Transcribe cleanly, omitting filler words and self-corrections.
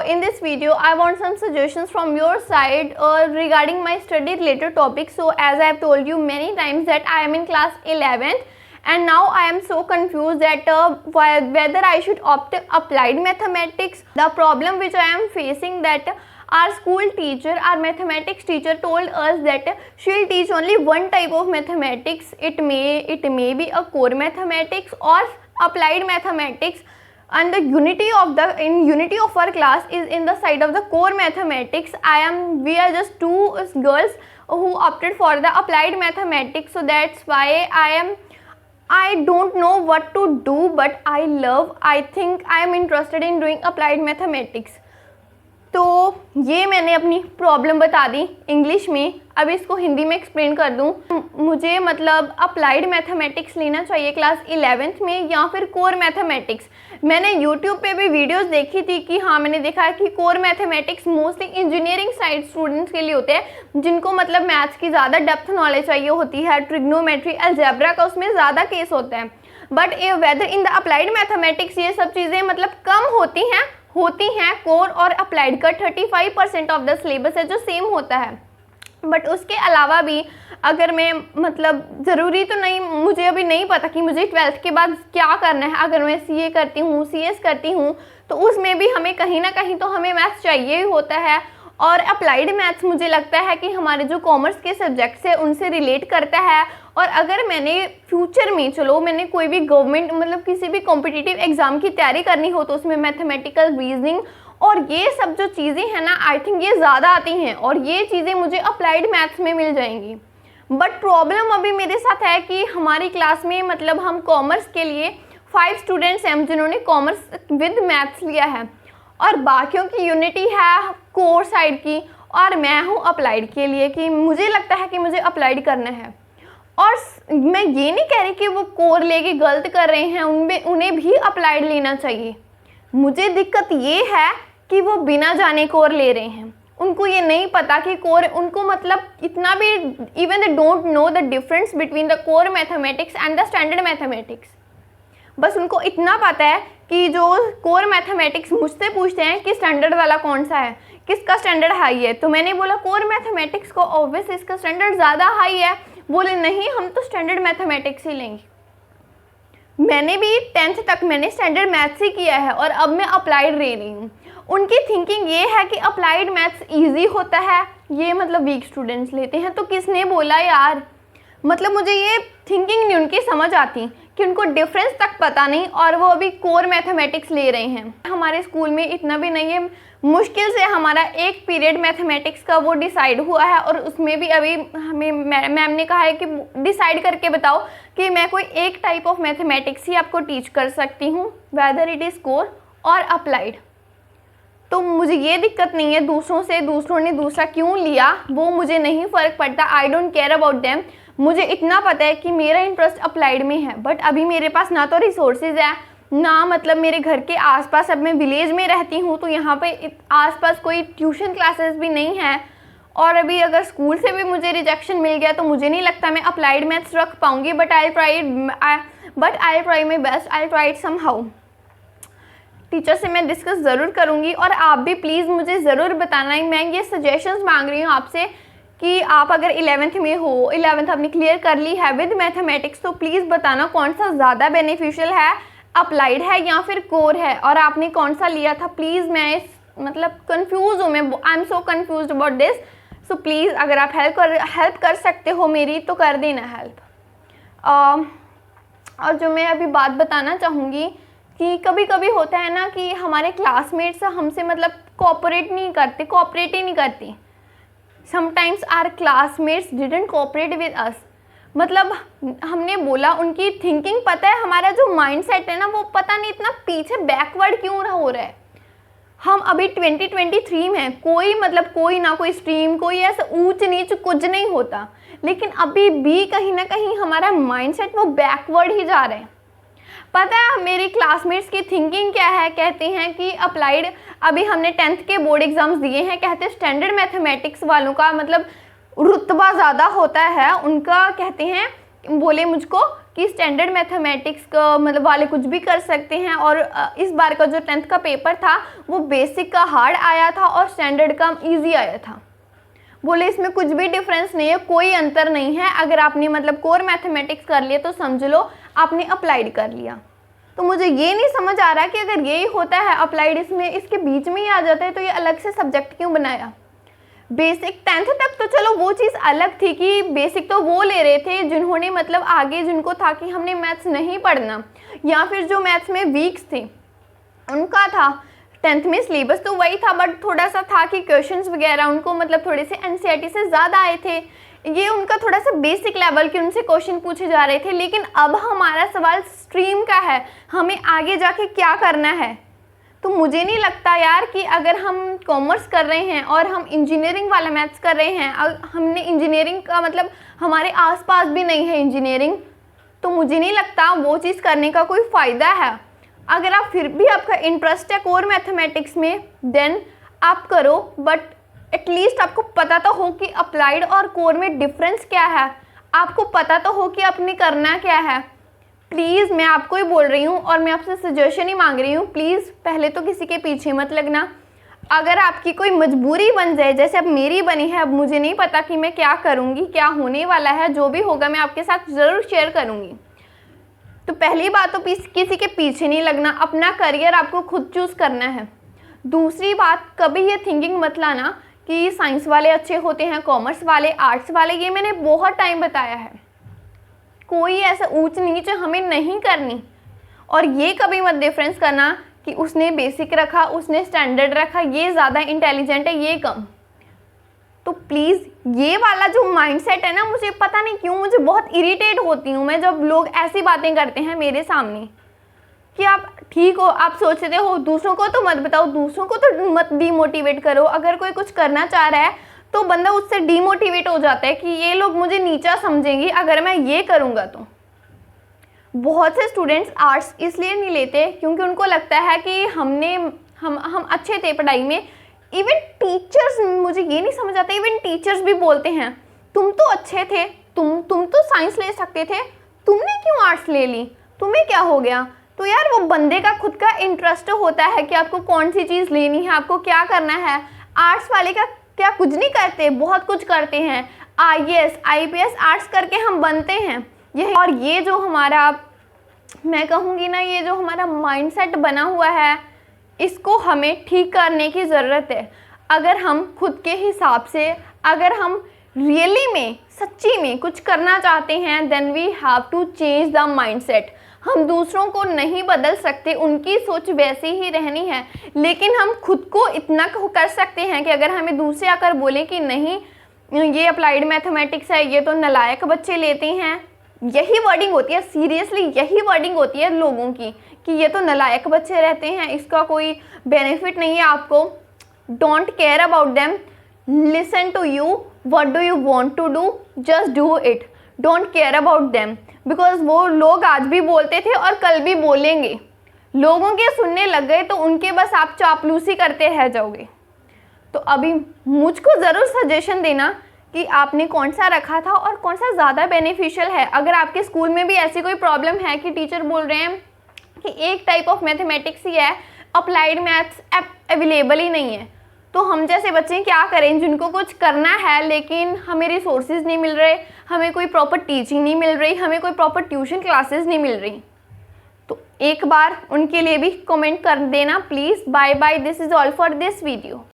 in this video I want some suggestions from your side regarding my study related topics. So as I have told you many times that I am in class 11th and now I am so confused that whether I should opt applied mathematics. The problem which I am facing that our school teacher, our mathematics teacher told us that she'll teach only one type of mathematics. It may be a core mathematics or applied mathematics, and the unity of our class is in the side of the core mathematics. We are just two girls who opted for the applied mathematics, so that's why I don't know what to do, but I think I am interested in doing applied mathematics. तो ये मैंने अपनी problem बता दी English में, अब इसको हिंदी में explain कर दूँ। मुझे मतलब अप्लाइड मैथमेटिक्स लेना चाहिए क्लास 11th में या फिर कोर मैथमेटिक्स। मैंने यूट्यूब पे भी वीडियोस देखी थी कि हाँ, मैंने देखा है कि core mathematics mostly engineering side students के लिए होते हैं, जिनको मतलब मैथ्स की ज़्यादा डेप्थ नॉलेज चाहिए होती है, ट्रिग्नोमेट्री, अलजेब्रा का उसमें ज़्यादा केस होता है। But whether in the applied mathematics ये सब चीज़ें मतलब कम होती हैं कोर और अप्लाइड का 35% ऑफ द सिलेबस है जो सेम होता है। बट उसके अलावा भी अगर मैं मतलब ज़रूरी तो नहीं, मुझे अभी नहीं पता कि मुझे 12th के बाद क्या करना है। अगर मैं CA करती हूँ, CS करती हूँ, तो उसमें भी हमें कहीं ना कहीं तो हमें मैथ्स चाहिए ही होता है। और अप्लाइड मैथ्स मुझे लगता है कि हमारे जो कॉमर्स के सब्जेक्ट्स है उनसे रिलेट करता है। और अगर मैंने फ्यूचर में मैंने कोई भी गवर्नमेंट मतलब किसी भी कॉम्पिटिटिव एग्ज़ाम की तैयारी करनी हो तो उसमें मैथमेटिकल रीजनिंग और ये सब जो चीज़ें हैं ना, आई थिंक ये ज़्यादा आती हैं और ये चीज़ें मुझे अप्लाइड मैथ्स में मिल जाएंगी। बट प्रॉब्लम अभी मेरे साथ है कि हमारी क्लास में मतलब हम कॉमर्स के लिए 5 स्टूडेंट्स हैं जिन्होंने कॉमर्स विद मैथ्स लिया है और बाकियों की यूनिटी है कोर साइड की और मैं हूँ अप्लाइड के लिए कि मुझे लगता है कि मुझे अप्लाइड करना है। और मैं ये नहीं कह रही कि वो कोर लेके गलत कर रहे हैं, उन्हें भी अप्लाइड लेना चाहिए। मुझे दिक्कत ये है कि वो बिना जाने कोर ले रहे हैं, उनको ये नहीं पता कि कोर उनको मतलब इतना भी even they don't know the difference between the core mathematics and the standard mathematics. बस उनको इतना पता है कि जो कोर मैथमेटिक्स मुझसे पूछते हैं कि स्टैंडर्ड वाला कौन सा है, किसका स्टैंडर्ड हाई है, तो मैंने बोला कोर मैथमेटिक्स को, ऑब्वियस इसका स्टैंडर्ड ज़्यादा हाई है। बोले नहीं, हम तो स्टैंडर्ड मैथमेटिक्स ही लेंगे। मैंने भी 10th तक मैंने स्टैंडर्ड मैथ्स ही किया है और अब मैं अप्लाइड ले रही हूँ। उनकी थिंकिंग ये है कि अप्लाइड मैथ्स ईजी होता है, ये मतलब वीक स्टूडेंट्स लेते हैं। तो किसने बोला यार, मतलब मुझे ये थिंकिंग नहीं उनकी समझ आती कि उनको डिफरेंस तक पता नहीं और वो अभी कोर मैथमेटिक्स ले रहे हैं। हमारे स्कूल में इतना भी नहीं है, मुश्किल से हमारा एक पीरियड मैथमेटिक्स का वो डिसाइड हुआ है और उसमें भी अभी हमें मैम ने कहा है कि डिसाइड करके बताओ कि मैं कोई एक टाइप ऑफ मैथमेटिक्स ही आपको टीच कर सकती हूँ, वेदर इट इज़ कोर और अप्लाइड। तो मुझे ये दिक्कत नहीं है दूसरों ने दूसरा क्यों लिया वो मुझे नहीं फ़र्क पड़ता, I don't care about them. मुझे इतना पता है कि मेरा इंटरेस्ट अप्लाइड में है। बट अभी मेरे पास ना तो रिसोर्सेज है ना मतलब मेरे घर के आसपास, अब मैं विलेज में रहती हूँ तो यहाँ पे आसपास कोई ट्यूशन क्लासेस भी नहीं है। और अभी अगर स्कूल से भी मुझे रिजेक्शन मिल गया तो मुझे नहीं लगता मैं अप्लाइड मैथ्स रख पाऊँगी। But I try my best, I try it somehow. Teacher से मैं डिस्कस ज़रूर करूँगी और आप भी प्लीज़ मुझे ज़रूर बताना है। मैं ये सजेशंस मांग रही हूँ आपसे कि आप अगर 11th में हो, 11th आपने क्लियर कर ली है विद मैथमेटिक्स, तो प्लीज़ बताना कौन सा ज़्यादा बेनिफिशियल है, अप्लाइड है या फिर कोर है, और आपने कौन सा लिया था। प्लीज़ मैं इस मतलब कंफ्यूज हूँ, मैं I am so confuse about this. So please अगर आप हेल्प कर सकते हो मेरी तो कर देना हेल्प। और जो मैं अभी बात बताना चाहूँगी कि कभी कभी होता है ना कि हमारे क्लासमेट्स हमसे मतलब कोऑपरेट ही नहीं करती। Sometimes our classmates didn't cooperate with us. मतलब हमने बोला, उनकी थिंकिंग पता है, हमारा जो माइंडसेट है ना वो पता नहीं इतना पीछे बैकवर्ड क्यों हो रहा है। हम अभी 2023 में कोई ना कोई स्ट्रीम, कोई ऐसा ऊंच नीच कुछ नहीं होता, लेकिन अभी भी कहीं ना कहीं हमारा माइंडसेट वो बैकवर्ड ही जा रहा है। पता है मेरी क्लासमेट्स की थिंकिंग क्या है, कहते हैं कि अप्लाइड, अभी हमने 10th के बोर्ड एग्जाम्स दिए हैं, कहते हैं स्टैंडर्ड मैथमेटिक्स वालों का मतलब रुतबा ज़्यादा होता है उनका। कहते हैं, बोले मुझको कि स्टैंडर्ड मैथमेटिक्स का मतलब वाले कुछ भी कर सकते हैं, और इस बार का जो 10th का पेपर था वो बेसिक का हार्ड आया था और स्टैंडर्ड का इजी आया था। बोले इसमें कुछ भी डिफरेंस नहीं है, कोई अंतर नहीं है। अगर आपने मतलब कोर मैथमेटिक्स कर लिया तो समझ लो आपने अप्लाइड कर लिया। तो मुझे ये नहीं समझ आ रहा कि अगर यही होता है अप्लाइड इसमें इसके बीच में ही आ जाता है तो ये अलग से सब्जेक्ट क्यों बनाया। बेसिक 10th तक तो चलो वो चीज़ अलग थी कि बेसिक तो वो ले रहे थे जिन्होंने मतलब आगे जिनको था कि हमने मैथ्स नहीं पढ़ना, या फिर जो मैथ्स में वीक्स थे उनका था। 10th में सिलेबस तो वही था, बट थोड़ा सा था कि क्वेश्चंस वगैरह उनको मतलब थोड़े से एनसीईआरटी से ज़्यादा आए थे, ये उनका थोड़ा सा बेसिक लेवल के उनसे क्वेश्चन पूछे जा रहे थे। लेकिन अब हमारा सवाल स्ट्रीम का है, हमें आगे जाके क्या करना है। तो मुझे नहीं लगता यार कि अगर हम कॉमर्स कर रहे हैं और हम इंजीनियरिंग वाला मैथ्स कर रहे हैं, हमने इंजीनियरिंग का मतलब हमारे आसपास भी नहीं है इंजीनियरिंग, तो मुझे नहीं लगता वो चीज़ करने का कोई फ़ायदा है। अगर आप फिर भी आपका इंटरेस्ट है कोर मैथमेटिक्स में देन आप करो, बट एटलीस्ट आपको पता तो हो कि अप्लाइड और कोर में डिफरेंस क्या है, आपको पता तो हो कि आपने करना क्या है। प्लीज़ मैं आपको ही बोल रही हूँ और मैं आपसे सजेशन ही मांग रही हूँ, प्लीज़ पहले तो किसी के पीछे मत लगना। अगर आपकी कोई मजबूरी बन जाए जैसे अब मेरी बनी है, अब मुझे नहीं पता कि मैं क्या करूँगी, क्या होने वाला है, जो भी होगा मैं आपके साथ ज़रूर शेयर करूँगी। तो पहली बात तो किसी के पीछे नहीं लगना, अपना करियर आपको खुद चूज़ करना है। दूसरी बात, कभी ये थिंकिंग मत लाना कि साइंस वाले अच्छे होते हैं, कॉमर्स वाले, आर्ट्स वाले, ये मैंने बहुत टाइम बताया है। कोई ऐसा ऊंच नीच हमें नहीं करनी। और ये कभी मत डिफरेंस करना कि उसने बेसिक रखा, उसने स्टैंडर्ड रखा, ये ज़्यादा इंटेलिजेंट है, ये कम। तो प्लीज़ ये वाला जो माइंडसेट है ना, मुझे पता नहीं क्यों मुझे बहुत इरिटेट होती हूँ मैं जब लोग ऐसी बातें करते हैं मेरे सामने कि आप ठीक हो, आप सोचते हो, दूसरों को तो मत बताओ, दूसरों को तो मत डीमोटिवेट करो। अगर कोई कुछ करना चाह रहा है तो बंदा उससे डीमोटिवेट हो जाता है कि ये लोग मुझे नीचा समझेंगे अगर मैं ये करूँगा तो। बहुत से स्टूडेंट्स आर्ट्स इसलिए नहीं लेते क्योंकि उनको लगता है कि हम अच्छे थे पढ़ाई में। इवन टीचर्स, मुझे ये नहीं समझ आता, इवन टीचर्स भी बोलते हैं तुम तो अच्छे थे, तुम तो साइंस ले सकते थे, तुमने क्यों आर्ट्स ले ली, तुम्हें क्या हो गया। तो यार वो बंदे का खुद का इंटरेस्ट होता है कि आपको कौन सी चीज़ लेनी है, आपको क्या करना है। आर्ट्स वाले का क्या कुछ नहीं करते, बहुत कुछ करते हैं। IAS IPS आर्ट्स करके हम बनते हैं। और ये जो हमारा, मैं कहूँगी ना, ये जो हमारा माइंडसेट बना हुआ है इसको हमें ठीक करने की ज़रूरत है। अगर हम खुद के हिसाब से, अगर हम रियली में सच्ची में कुछ करना चाहते हैं then we have to change the mindset. हम दूसरों को नहीं बदल सकते, उनकी सोच वैसी ही रहनी है, लेकिन हम खुद को इतना कर सकते हैं कि अगर हमें दूसरे आकर बोले कि नहीं ये अप्लाइड मैथमेटिक्स है, ये तो नालायक बच्चे लेते हैं, यही वर्डिंग होती है, सीरियसली यही वर्डिंग होती है लोगों की कि ये तो नालायक बच्चे रहते हैं, इसका कोई बेनिफिट नहीं है आपको। Don't care about them, listen to you, what do you want to do, just do it, don't care about them. Because वो लोग आज भी बोलते थे और कल भी बोलेंगे। लोगों के सुनने लग गए तो उनके बस आप चापलूसी करते रह जाओगे। तो अभी मुझको ज़रूर सजेशन देना कि आपने कौन सा रखा था और कौन सा ज़्यादा बेनिफिशियल है। अगर आपके स्कूल में भी ऐसी कोई प्रॉब्लम है कि टीचर बोल रहे हैं कि एक टाइप ऑफ मैथमेटिक्स ही है, अप्लाइड मैथ्स अवेलेबल ही नहीं है, तो हम जैसे बच्चे क्या करें जिनको कुछ करना है लेकिन हमें रिसोर्सेज नहीं मिल रहे, हमें कोई प्रॉपर टीचिंग नहीं मिल रही, हमें कोई प्रॉपर ट्यूशन क्लासेस नहीं मिल रही। तो एक बार उनके लिए भी कमेंट कर देना please. Bye bye, this is all for this video.